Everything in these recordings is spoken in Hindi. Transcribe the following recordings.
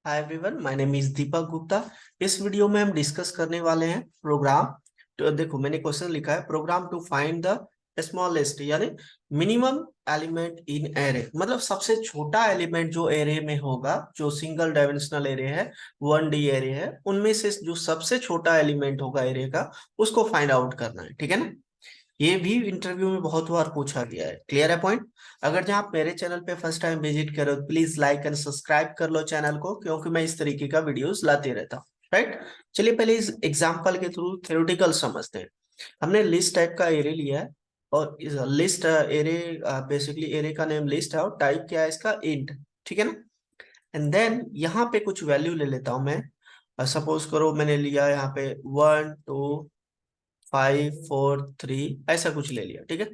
Hi everyone, my name is Deepak Gupta. इस वीडियो में हम डिस्कस करने वाले हैं प्रोग्राम। तो देखो, मैंने क्वेश्चन लिखा है program to find the smallest यानी मिनिमम एलिमेंट इन एरे, मतलब सबसे छोटा एलिमेंट जो एरे में होगा, जो सिंगल डायमेंशनल एरे है, 1D एरे है, उनमें से जो सबसे छोटा एलिमेंट होगा एरे का, उसको फाइंड आउट करना है। ठीक है ना। ये भी इंटरव्यू में बहुत बार पूछा गया है। क्लियर है पॉइंट। अगर जहाँ आप मेरे चैनल पे फर्स्ट टाइम विजिट करो, प्लीज लाइक एंड सब्सक्राइब कर लो चैनल को, क्योंकि मैं इस तरीके का वीडियोस लाते रहता हूँ। राइट। चलिए पहले इस एग्जांपल के थ्रू थ्योरेटिकल समझते हैं। हमने लिस्ट टाइप का एरे लिया है, और इस लिस्ट एरे, बेसिकली एरे का नेम लिस्ट है और टाइप क्या है इसका, इंट। ठीक है ना। एंड देन यहाँ पे कुछ वैल्यू ले लेता हूँ मैं। सपोज करो मैंने लिया यहाँ पे 1 2 5 4 3, ऐसा कुछ ले लिया। ठीक है।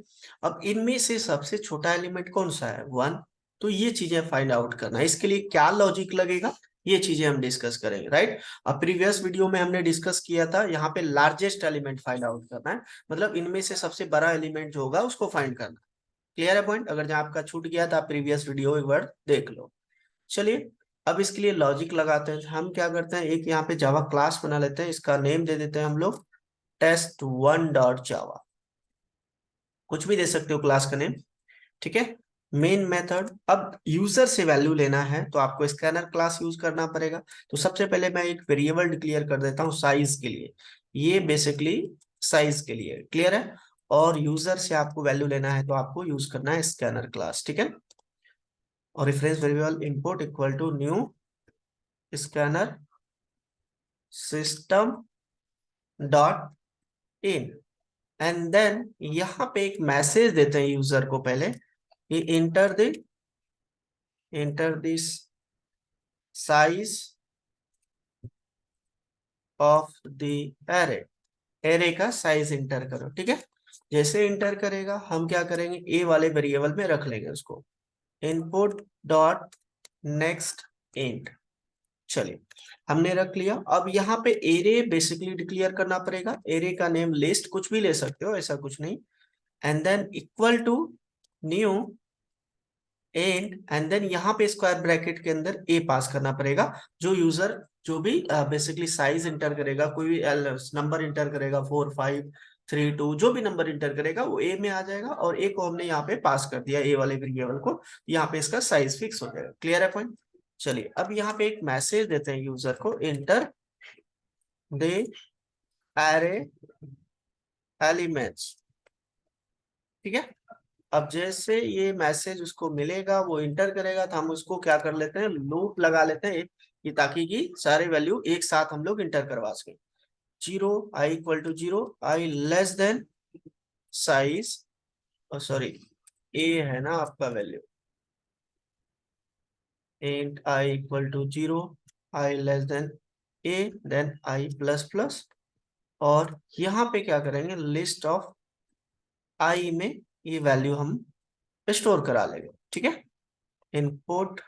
अब इनमें से सबसे छोटा एलिमेंट कौन सा है, 1। तो ये चीजें फाइंड आउट करना है। इसके लिए क्या लॉजिक लगेगा, ये चीजें हम डिस्कस करेंगे। राइट। अब प्रीवियस वीडियो में हमने डिस्कस किया था, यहाँ पे लार्जेस्ट एलिमेंट फाइंड आउट करना है, मतलब इनमें से सबसे बड़ा एलिमेंट जो होगा उसको फाइंड करना है। क्लियर है पॉइंट। अगर जहाँ आपका छूट गया था, प्रीवियस वीडियो एक बार देख लो। चलिए, अब इसके लिए लॉजिक लगाते हैं। हम क्या करते हैं, एक यहाँ पे जावा क्लास बना लेते हैं, इसका नेम दे देते हैं हम लोग test1.java। कुछ भी दे सकते हो क्लास का नेम। ठीक है। मेन मेथड, अब यूजर से वैल्यू लेना है तो आपको स्कैनर क्लास यूज करना पड़ेगा। तो सबसे पहले मैं एक वेरिएबल डिक्लेयर कर देता हूँ साइज के लिए। ये बेसिकली साइज के लिए क्लियर है। और यूजर से आपको वैल्यू लेना है तो आपको यूज करना है स्कैनर क्लास। ठीक है। और reference variable input equal to new scanner system dot in. And then यहाँ पे एक मैसेज देते हैं यूजर को पहले, कि inter this size of the array. Array का साइज इंटर करो। ठीक है। जैसे इंटर करेगा हम क्या करेंगे, ए वाले वेरिएबल में रख लेंगे उसको, इनपुट डॉट नेक्स्ट इंट। चलिए, हमने रख लिया। अब यहाँ पे एरे बेसिकली डिक्लेयर करना पड़ेगा। एरे का नेम लिस्ट कुछ भी ले सकते हो, ऐसा कुछ नहीं। And then equal to new and then यहाँ पे स्क्वायर ब्रैकेट के अंदर ए पास करना पड़ेगा। जो यूजर जो भी बेसिकली साइज इंटर करेगा, कोई भी नंबर इंटर करेगा, 4 5 3 2, जो भी नंबर इंटर करेगा वो ए में आ जाएगा। और ए को हमने यहाँ पे पास कर दिया, ए वाले वेरिएबल को, यहाँ पे इसका साइज फिक्स हो जाएगा। क्लियर है पॉइंट। चलिए, अब यहाँ पे एक मैसेज देते हैं यूजर को, इंटर द एरे एलिमेंट्स। ठीक है। अब जैसे ये मैसेज उसको मिलेगा, वो इंटर करेगा, तो हम उसको क्या कर लेते हैं, लूप लगा लेते हैं, कि ताकि कि सारे वैल्यू एक साथ हम लोग इंटर करवा सके। 0 i = 0, I less than size, sorry, a है ना आपका value, int i = 0, I less than a, then I plus plus. और यहाँ पे क्या करेंगे, लिस्ट ऑफ आई में ये वैल्यू हम स्टोर करा लेंगे। ठीक है। Input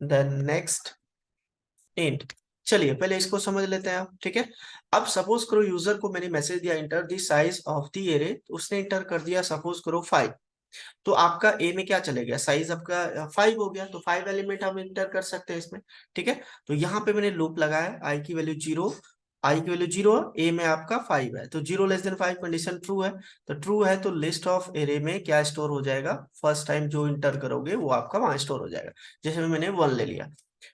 then next int. चलिए पहले इसको समझ लेते हैं आप। ठीक है। अब सपोज करो यूजर को मैंने मैसेज दिया, enter the size of the array, उसने इंटर कर दिया सपोज करो 5। तो आपका ए में क्या चले गया, साइज आपका 5 हो गया, तो 5 एलिमेंट हम इंटर कर सकते हैं इसमें। ठीक है। तो यहाँ पे मैंने लूप लगाया, आई की वैल्यू 0, आई की वैल्यू 0, ए में आपका 5 है, तो 0 <5 कंडीशन ट्रू है। तो ट्रू है तो लिस्ट ऑफ एरे में क्या स्टोर हो जाएगा, फर्स्ट टाइम जो इंटर करोगे वो आपका वहां स्टोर हो जाएगा। जैसे मैंने 1 ले लिया,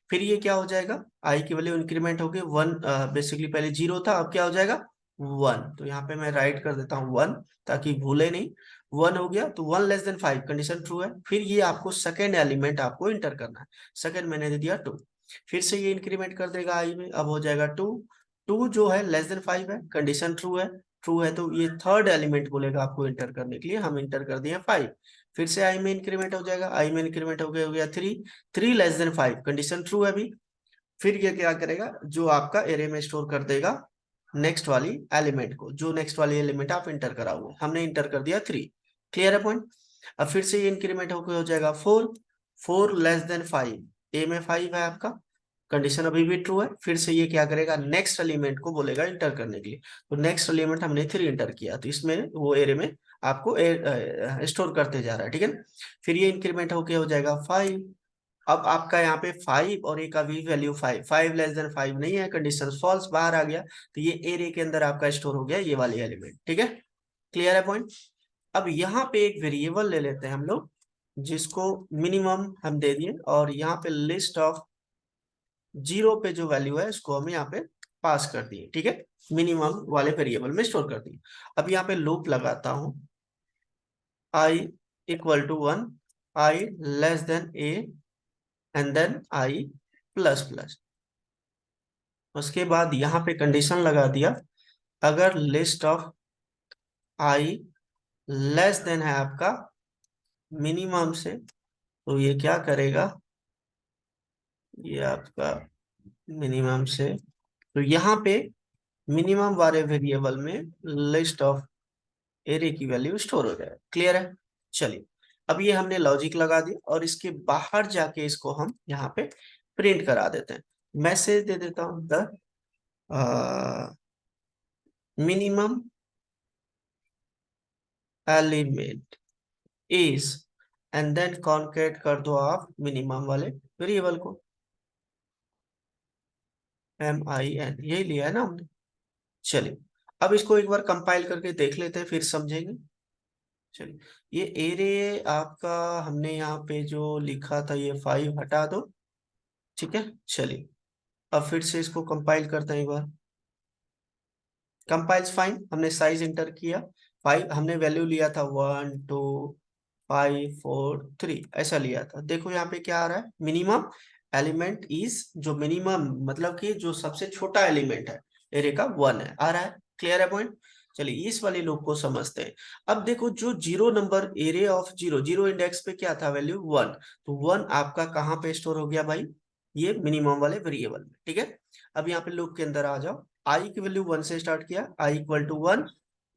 फिर ये क्या हो जाएगा, आई की वैल्यू इंक्रीमेंट होगी 1, बेसिकली पहले 0 था, अब क्या हो जाएगा 1। तो यहाँ पे मैं राइट कर देता हूँ 1, ताकि भूले नहीं। 1 हो गया, तो 1 <5 कंडीशन ट्रू है। फिर ये आपको सेकेंड एलिमेंट आपको इंटर करना है, सेकेंड मैंने दे दिया 2। फिर से ये इंक्रीमेंट कर देगा आई में, अब हो जाएगा 2। 2 जो है <5 है, कंडीशन ट्रू है। ट्रू है तो ये थर्ड एलिमेंट बोलेगा आपको इंटर करने के लिए, हम इंटर कर दिए 5। फिर से आई में इंक्रीमेंट हो जाएगा, आई में इंक्रीमेंट हो गया 3। 3 <5 कंडीशन ट्रू है अभी। फिर ये क्या करेगा, जो आपका एरे में स्टोर कर देगा नेक्स्ट वाली एलिमेंट को, जो नेक्स्ट वाली एलिमेंट आप इंटर कराओगे, हमने इंटर कर दिया 3। क्लियर है पॉइंट। अब फिर से ये इंक्रीमेंट होकर हो जाएगा 4। 4 <5, ए में 5 है आपका, कंडीशन अभी भी ट्रू है। फिर से ये क्या करेगा, नेक्स्ट एलिमेंट को बोलेगा इंटर करने के लिए। तो नेक्स्ट एलिमेंट हमने 3 इंटर किया, तो इसमें वो एरे में आपको स्टोर करते जा रहा है। ठीक है ना। फिर ये इंक्रीमेंट होके हो जाएगा 5, अब आपका यहाँ पे 5 और ए का भी वैल्यू 5, 5 लेस देन 5 नहीं है, कंडीशन फॉल्स, बाहर आ गया, तो ये एरे के अंदर आपका स्टोर हो गया ये वाली एलिमेंट। ठीक है, क्लियर है पॉइंट। अब यहाँ पे एक वेरिएबल ले लेते हैं हम लोग, जिसको मिनिमम हम दे दिए, और यहाँ पे लिस्ट ऑफ 0 पे जो वैल्यू है उसको हम यहाँ पे पास कर दिए। ठीक है, मिनिमम वाले वेरिएबल में स्टोर कर दिए। अब यहाँ पे लूप लगाता हूं, i equal to 1, i less than a, and then i plus plus. उसके बाद यहाँ पे कंडीशन लगा दिया, अगर list of i less than है आपका मिनिमम से, तो ये क्या करेगा, ये आपका मिनिमम से, तो यहाँ पे मिनिमम वाले वेरिएबल में लिस्ट ऑफ एरे की वैल्यू स्टोर हो जाए। क्लियर है। चलिए, अब ये हमने लॉजिक लगा दिया, और इसके बाहर जाके इसको हम यहाँ पे प्रिंट करा देते हैं। मैसेज दे देता हूं, the minimum element is, and then concat कर दो आप मिनिमम वाले वेरिएबल को, MIN, यही लिया है ना हमने। चलिए, अब इसको एक बार कंपाइल करके देख लेते हैं, फिर समझेंगे। चलिए, ये एरे आपका हमने यहाँ पे जो लिखा था ये 5 हटा दो। ठीक है, चलिए अब फिर से इसको कंपाइल करते हैं एक बार। कंपाइल्स फाइन, हमने साइज इंटर किया, 5 हमने वैल्यू लिया था 1 2 5 4 3 ऐसा लिया था। देखो यहाँ पे क्या आ रहा है, मिनिमम एलिमेंट इज, जो मिनिमम मतलब कि जो सबसे छोटा एलिमेंट है एरे का 1 है, आ रहा है। क्लियर है पॉइंट। चलिए इस वाली लूप को समझते हैं। अब देखो जो 0 नंबर, एरे ऑफ 0, 0 इंडेक्स पे क्या था वैल्यू 1, तो 1 आपका कहाँ पे स्टोर हो गया भाई, ये मिनिमम वाले वेरिएबल में। ठीक है, अब यहाँ पे लूप के अंदर आ जाओ, आई की वैल्यू 1 से स्टार्ट किया, I equal to 1,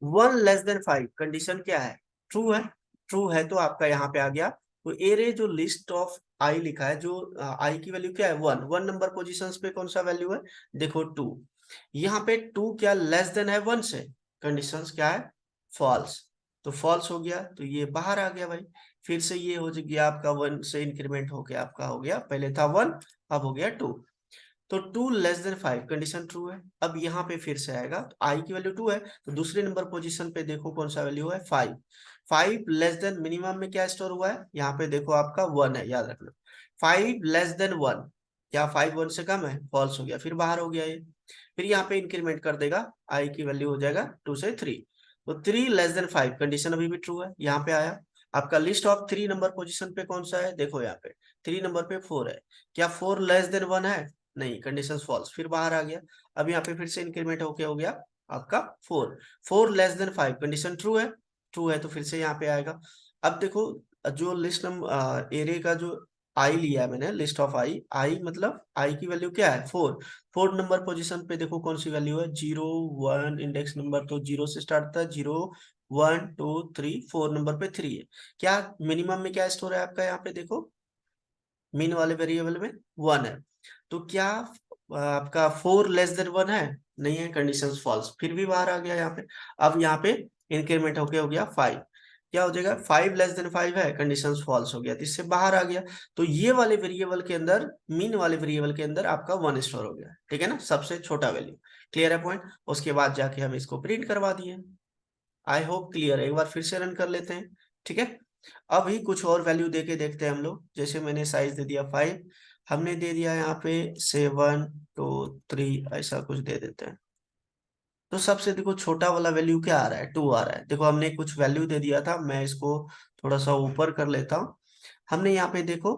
1 less than 5, condition क्या है, ट्रू है। ट्रू है तो आपका यहाँ पे आ गया। तो एरे जो लिस्ट ऑफ आई लिखा है, जो आई की वैल्यू क्या है 1, 1 नंबर पोजीशन पे कौन सा वैल्यू है, देखो 2। यहाँ पे 2 क्या लेस देन है 1 से, कंडीशंस क्या है, फॉल्स, तो फॉल्स हो गया, तो ये बाहर आ गया भाई। फिर से ये हो गया आपका 1 से इंक्रीमेंट होके आपका हो गया, पहले था 1 अब हो गया 2, तो 2 लेस देन 5, कंडीशन ट्रू है। अब यहाँ पे फिर से आएगा, तो आई की वैल्यू 2 है, तो दूसरे नंबर पोजीशन पे देखो कौन सा वैल्यू है 5, 5 लेस देन मिनिमम में क्या स्टोर हुआ है, यहाँ पे देखो आपका 1 है, याद रखना। 5 लेस देन 1, क्या 5 1 से कम है, फॉल्स हो गया, फिर बाहर हो गया ये। फिर यहाँ पे इंक्रीमेंट कर देगा, आई की वैल्यू हो जाएगा 2 से 3, तो 3 लेस देन 5, कंडीशन अभी भी ट्रू है। यहाँ पे आया, आपका लिस्ट ऑफ 3 नंबर पोजीशन पे कौन सा है, देखो यहाँ पे 3 नंबर पे 4 है, क्या 4 लेस देन 1 है, नहीं, कंडीशन फॉल्स, फिर बाहर आ गया। अब यहाँ पे फिर से इंक्रीमेंट होके हो गया आपका 4, 4 लेस देन 5, कंडीशन ट्रू है। ट्रू है तो फिर से यहाँ पे आएगा। अब देखो, जो लिस्ट नंबर एरे का जो आई लिया है मैंने, लिस्ट ऑफ आई, आई मतलब आई की वैल्यू क्या है 4, 4 नंबर पोजीशन पे देखो कौन सी वैल्यू है, 0 1, इंडेक्स नंबर तो 0 से स्टार्ट था, 0 1 2 3, 4 नंबर पे 3 है। क्या मिनिमम में क्या स्टोर है आपका, यहाँ पे देखो मीन वाले वेरिएबल में 1 है, तो क्या आपका 4 लेस देन 1 है, नहीं है, कंडीशन फॉल्स, फिर भी बाहर आ गया यहाँ पे। अब यहाँ पे इंक्रीमेंट होके हो गया 5, क्या हो जाएगा 5 लेस देन 5 है, कंडीशन फॉल्स हो गया, तो इससे बाहर आ गया। तो ये वाले वेरिएबल के अंदर, मीन वाले वेरिएबल के अंदर आपका 1 स्टोर हो गया। ठीक है ना, सबसे छोटा वैल्यू। क्लियर है पॉइंट। उसके बाद जाके हम इसको प्रिंट करवा दिए। आई होप क्लियर है, एक बार फिर से रन कर लेते हैं। ठीक है, अभी कुछ और वैल्यू दे के देखते हैं हम लोग। जैसे मैंने साइज दे दिया 5, हमने दे दिया यहाँ पे 7 2 3, ऐसा कुछ दे देते हैं। तो सबसे देखो छोटा वाला वैल्यू क्या आ रहा है, 2 आ रहा है। देखो हमने कुछ वैल्यू दे दिया था, मैं इसको थोड़ा सा ऊपर कर लेता हूँ। हमने यहाँ पे देखो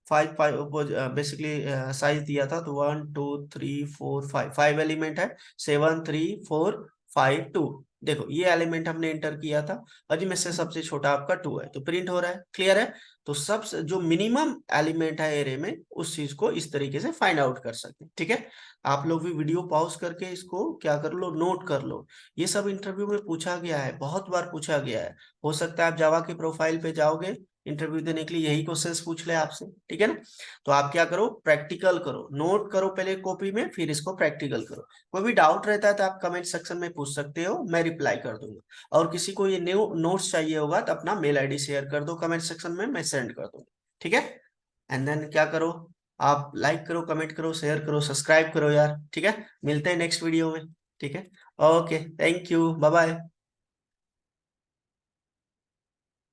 5 5 बेसिकली साइज दिया था, तो 1 2 3 4 5, 5 एलिमेंट है, 7 3 4 5 2। देखो ये एलिमेंट हमने एंटर किया था, और जिनमें से सबसे छोटा आपका 2 है, तो प्रिंट हो रहा है। क्लियर है। तो सबसे जो मिनिमम एलिमेंट है एरे में, उस चीज को इस तरीके से फाइंड आउट कर सकते हैं। ठीक है, आप लोग भी वीडियो पॉज करके इसको क्या कर लो, नोट कर लो। ये सब इंटरव्यू में पूछा गया है, बहुत बार पूछा गया है। हो सकता है आप जावा के प्रोफाइल पे जाओगे इंटरव्यू देने के लिए, यही क्वेश्चंस पूछ ले आपसे। ठीक है ना, तो आप क्या करो, प्रैक्टिकल करो, नोट करो पहले कॉपी में, फिर इसको प्रैक्टिकल करो। कोई भी डाउट रहता है तो आप कमेंट सेक्शन में पूछ सकते हो, मैं रिप्लाई कर दूंगा। और किसी को ये न्यू नोट्स चाहिए होगा तो अपना मेल आईडी शेयर कर दो कमेंट सेक्शन में, मैं सेंड कर दूंगा। ठीक है। एंड देन क्या करो, आप लाइक करो, कमेंट करो, शेयर करो, सब्सक्राइब करो यार, ठीक है। मिलते हैं नेक्स्ट वीडियो में, ठीक है। Okay, thank you, bye bye.